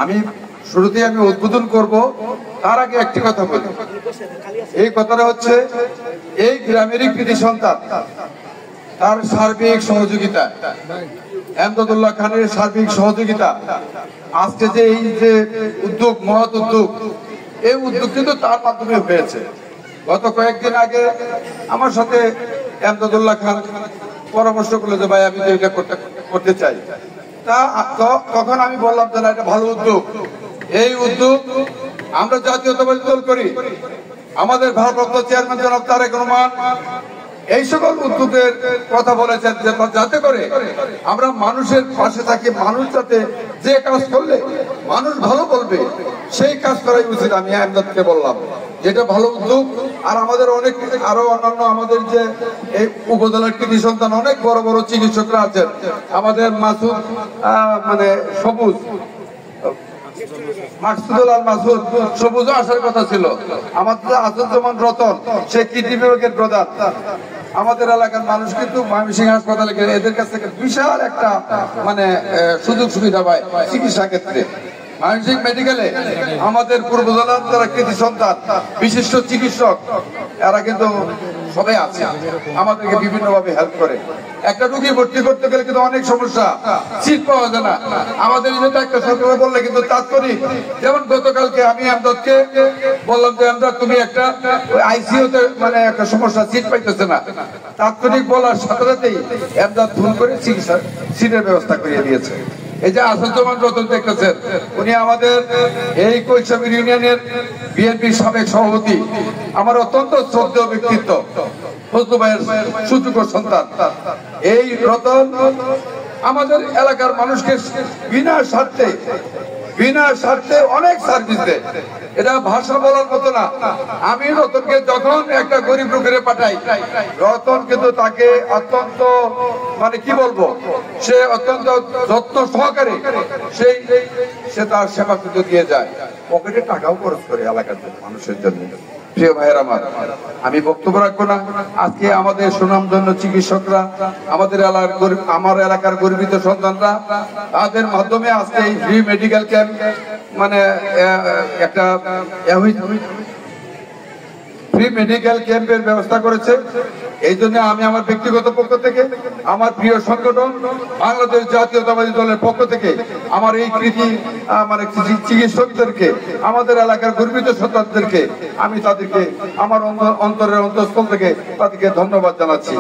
আমি শুরুতেই উদ্বোধন করব, তার আগে একটি কথা বলি। এই কথাটা হচ্ছে, এই গ্রামেরই কৃতি সন্তান, তার সার্বিক সহযোগিতা, এমদাদুল্লাহ খানের সার্বিক সহযোগিতা, আজকে যে এই যে উদ্যোগ, মহৎ উদ্যোগ, এই উদ্যোগ কিন্তু তার মাধ্যমে হয়েছে। গত কয়েকদিন আগে আমার সাথে এমদাদুল্লাহ খান পরামর্শ করলো যে ভাই আমি তো এটা করতে চাই। তখন আমি বললাম যে না, এটা ভালো উদ্যোগ। এই উদ্যোগ আমরা জাতীয়তাবাদী দল করি, আমাদের ভারপ্রাপ্ত চেয়ারম্যান জনাব তারেক রহমান এই সকল উদ্যোগের কথা বলেছেন, যাতে করে আমরা মানুষের পাশে থাকি, মানুষ যাতে যে কাজ করলে মানুষ ভালো বলবে সেই কাজ করাই উচিত। আমি এমদাদকে বললাম যেটা ভালো উদ্যোগ। আর আমাদের অনেক আরো অন্যান্য আমাদের যে এই উপজেলার কৃতি সন্তান অনেক বড় বড় চিকিৎসকরা আছেন, আমাদের মাসুদ সবুজ মাসুদ সবুজও আসার কথা ছিল, আমাদের আসাদুজ্জামান রতন সে কিডনি বিভাগের প্রধান। আমাদের এলাকার মানুষ কিন্তু ময়মনসিংহ হাসপাতালে গেলে এদের কাছ থেকে বিশাল একটা সুযোগ সুবিধা পায় চিকিৎসা ক্ষেত্রে। ময়মনসিংহ মেডিকেলে আমাদের পূর্ব জেলার যারা কৃতি সন্তান বিশিষ্ট চিকিৎসক, এরা কিন্তু সবাই আছে, আমাদেরকে বিভিন্ন ভাবে হেল্প করে। একটা রোগী ভর্তি করতে গেলে কিন্তু অনেক সমস্যা, সিট পাওয়া যায় না। আমাদের একটা সরকার বললে কিন্তু তাৎক্ষণিক, যেমন গতকালকে আমি এমদাদকে বললাম যে এমদাদ তুমি একটা আইসিইউতে একটা সমস্যা, সিট পাইতেছে না। তাৎক্ষণিক বলার সাথে সাথেই এমদাদ ফোন করে চিকিৎসা সিটের ব্যবস্থা করে দিয়েছে। এই যে আসাদুজ্জামান রতন দেখতেছেন, উনি আমাদের এই কৈশাবীর ইউনিয়নের বিএনপির সাবেক সভাপতি, আমার অত্যন্ত শ্রদ্ধেয় ব্যক্তিত্ব, ফজলু ভাইয়ের সুযোগ্য সন্তান। এই রতন আমাদের এলাকার মানুষকে বিনা স্বার্থে অনেক সার্ভিস দেয়, এটা ভাষা বলার মতো না। আমি রতনকে যখন একটা গরিব লোকের পাঠাই, রতন কিন্তু তাকে অত্যন্ত কি বলবো, সে অত্যন্ত যত্ন সহকারে সে তার সেবা কিন্তু দিয়ে যায়, পকেটে টাকাও খরচ করে এলাকার মানুষের জন্য। প্রিয় ভাইয়ের আমি বক্তব্য রাখবো না। আজকে আমাদের সুনামধন্য চিকিৎসকরা, আমার এলাকার গর্বিত সন্তানরা, তাদের মাধ্যমে আজকে এই ফ্রি মেডিকেল ক্যাম্প একটা ফ্রি মেডিকেল ক্যাম্পের ব্যবস্থা করেছে। এই জন্য আমি আমার ব্যক্তিগত পক্ষ থেকে, আমার প্রিয় সংগঠন বাংলাদেশ জাতীয়তাবাদী দলের পক্ষ থেকে, আমার এই কৃতি চিকিৎসকদেরকে, আমাদের এলাকার গর্বিত সন্তানদেরকে আমি তাদেরকে আমার অন্তরের অন্তঃস্থল থেকে তাদেরকে ধন্যবাদ জানাচ্ছি।